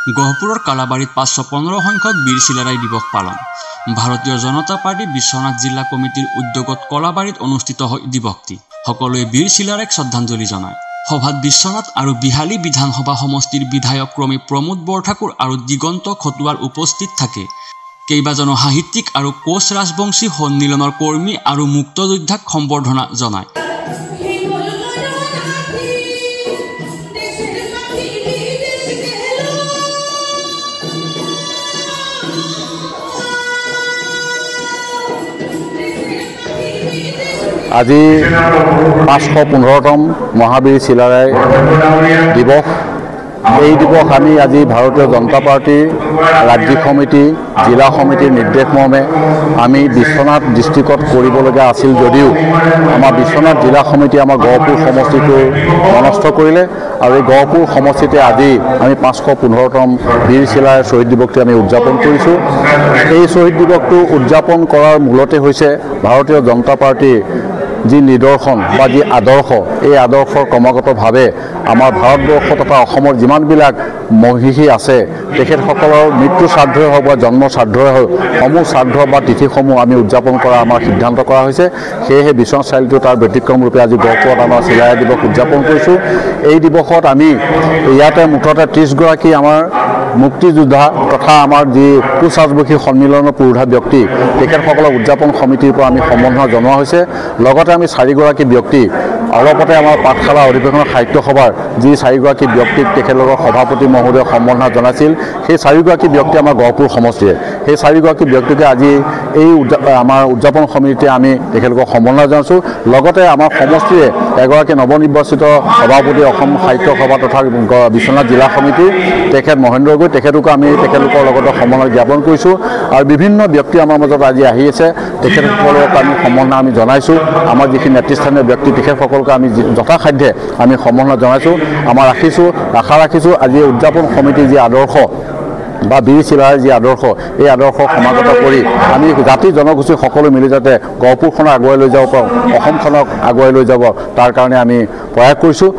গহপুৰৰ কালাবাৰীত 515 সংখ্যক বীৰ চিলাৰায় দিৱস পালন। ভাৰতীয় জনতা পাৰ্টি বিশ্বনাথ জিলা কমিটিৰ উদ্যোগত কলাবাৰীত অনুষ্ঠিত হয় দিৱসটি। সকলোৱে বীৰ চিলাৰায়ক শ্ৰদ্ধাঞ্জলি জনায়। সভাত বিশ্বনাথ আৰু বিহালী বিধানসভা সমষ্টিৰ বিধায়ক ক্ৰমে প্ৰমোদ বৰঠাকুৰ আৰু দিগন্ত খটুৱাল উপস্থিত থাকে। কেইবাজনো সাহিত্যিক আৰু কোচ ৰাজবংশী সন্মিলনৰ কৰ্মী আৰু মুক্তযোদ্ধাক সম্বৰ্ধনা জনায়। আজি 515তম মহাবীৰ চিলাৰায় দিৱস। এই দিৱস আমি আজি ভাৰতীয় জনতা পাৰ্টিৰ ৰাজ্যিক সমিতি জিলা সমিতিৰ নিৰ্দেশ মৰ্মে আমি বিশ্বনাথ ডিষ্ট্ৰিক্টত কৰিবলগীয়া আছিল যদিও আমাৰ বিশ্বনাথ জিলা সমিতি আমাৰ গহপুৰ সমষ্টিটো মনস্থ কৰিলে আৰু এই গহপুৰ সমষ্টিতে আজি আমি 515তম বীৰ চিলাৰায় শ্বহীদ দিৱসটো আমি উদযাপন কৰিছোঁ। এই শ্বহীদ দিৱসটো উদযাপন কৰাৰ মূলতে হৈছে ভাৰতীয় জনতা পাৰ্টিৰ যি নিদৰ্শন বা যি আদৰ্শ, এই আদৰ্শৰ ক্ৰমাগতভাৱে আমাৰ ভাৰতবৰ্ষ তথা অসমৰ যিমানবিলাক মহিষী আছে তেখেতসকলৰ মৃত্যু শ্ৰাদ্ধই হওক বা জন্ম শ্ৰাদ্ধই হওক সমূহ শ্ৰাদ্ধ বা তিথিসমূহ আমি উদযাপন কৰা আমাৰ সিদ্ধান্ত কৰা হৈছে। সেয়েহে বিশ্বনাথ চাৰিআলিটো তাৰ ব্যতিক্ৰম ৰূপে আজি গহপুৰত আমাৰ চিলাৰায় দিৱস উদযাপন কৰিছোঁ। এই দিৱসত আমি ইয়াতে মুঠতে 30গৰাকী আমাৰ মুক্তিযোদ্ধা তথা আমাৰ যি কোচ ৰাজবংশী সন্মিলনৰ পুৰোধা ব্যক্তি তেখেতসকলক উদযাপন সমিতিৰ পৰা আমি সম্বৰ্ধনা জনোৱা হৈছে। লগতে আমি 4গৰাকী ব্যক্তি অলপতে আমাৰ পাঠশালা অধিৱেশনৰ সাহিত্য সভাৰ যি 4গৰাকী ব্যক্তিক তেখেতলোকৰ সভাপতি মহোদয়ে সম্বৰ্ধনা জনাইছিল, সেই 4গৰাকী ব্যক্তি আমাৰ গহপুৰ সমষ্টিয়ে। সেই 4গৰাকী ব্যক্তিকে আজি এই আমাৰ উদযাপন সমিতিতে আমি তেখেতলোকক সম্বৰ্ধনা জনাইছোঁ। লগতে আমাৰ সমষ্টিৰে এগৰাকী নৱনিৰ্বাচিত সভাপতি অসম সাহিত্য সভা তথা বিশ্বনাথ জিলা সমিতিৰ তেখেত মহেন্দ্ৰ গগৈ, তেখেতকো আমি তেখেতলোকৰ লগতে সম্বৰ্ধনা জ্ঞাপন কৰিছোঁ। আৰু বিভিন্ন ব্যক্তি আমাৰ মাজত আজি আহি আছে, তেখেতসকলক আমি সম্বৰ্ধনা আমি জনাইছোঁ। আমাৰ যিখিনি নেতৃস্থানীয় ব্যক্তি তেখেতসকলকে আমি যথাসাধ্যে আমি সম্বৰ্ধনা জনাইছোঁ। আশা ৰাখিছোঁ আজি উদযাপন সমিতিৰ যি আদৰ্শ বা বীৰ চিলাৰায়ৰ যি আদৰ্শ, এই আদৰ্শ সমাগত কৰি আমি জাতি জনগোষ্ঠী সকলো মিলি যাতে গহপুৰখনক আগুৱাই লৈ যাব পাৰোঁ, অসমখনক আগুৱাই লৈ যাব, তাৰ কাৰণে আমি প্ৰয়াস কৰিছোঁ।